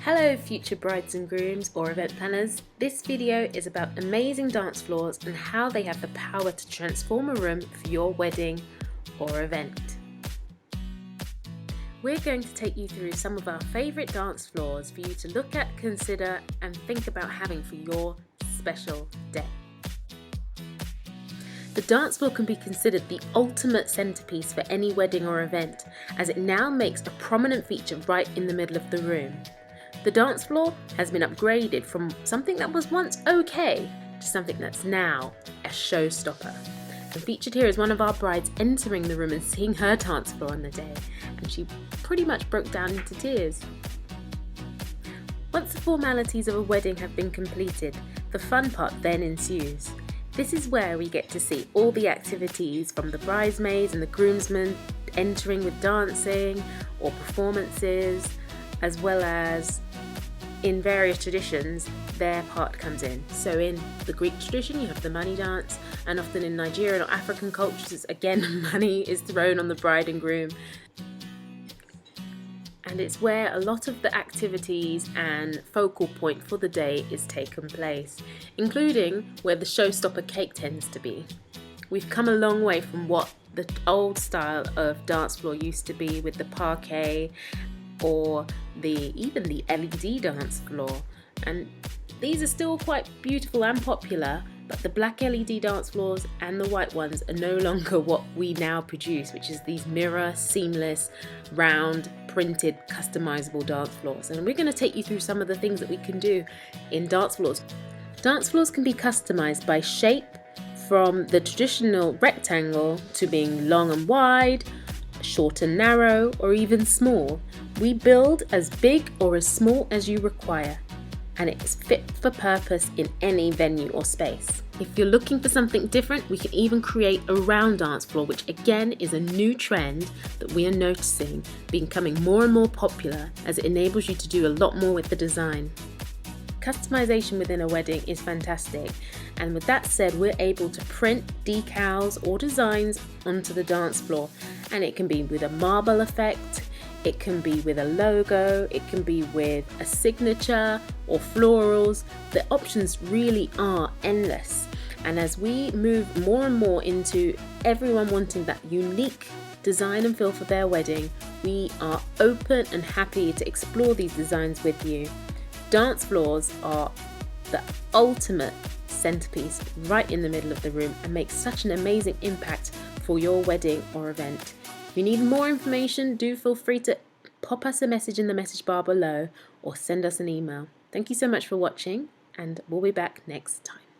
Hello future brides and grooms or event planners. This video is about amazing dance floors and how they have the power to transform a room for your wedding or event. We're going to take you through some of our favourite dance floors for you to look at, consider and think about having for your special day. The dance floor can be considered the ultimate centrepiece for any wedding or event, as it now makes a prominent feature right in the middle of the room. The dance floor has been upgraded from something that was once okay to something that's now a showstopper. And featured here is one of our brides entering the room and seeing her dance floor on the day, and she pretty much broke down into tears. Once the formalities of a wedding have been completed, the fun part then ensues. This is where we get to see all the activities from the bridesmaids and the groomsmen entering with dancing or performances, as well as in various traditions their part comes in. So in the Greek tradition you have the money dance, and often in Nigerian or African cultures again money is thrown on the bride and groom. And it's where a lot of the activities and focal point for the day is taken place, including where the showstopper cake tends to be. We've come a long way from what the old style of dance floor used to be with the parquet or even the LED dance floor, and these are still quite beautiful and popular, but the black LED dance floors and the white ones are no longer what we now produce, which is these mirror, seamless, round, printed, customizable dance floors. And we're going to take you through some of the things that we can do in dance floors. Dance floors can be customized by shape, from the traditional rectangle to being long and wide, short and narrow, or even small. We build as big or as small as you require, and it's fit for purpose in any venue or space. If you're looking for something different, we can even create a round dance floor, which again is a new trend that we are noticing becoming more and more popular, as it enables you to do a lot more with the design. Customization within a wedding is fantastic, and with that said, we're able to print decals or designs onto the dance floor, and it can be with a marble effect, it can be with a logo, it can be with a signature or florals. The options really are endless, and as we move more and more into everyone wanting that unique design and feel for their wedding, we are open and happy to explore these designs with you. Dance floors are the ultimate centerpiece right in the middle of the room and make such an amazing impact for your wedding or event. If you need more information, do feel free to pop us a message in the message bar below or send us an email. Thank you so much for watching, and we'll be back next time.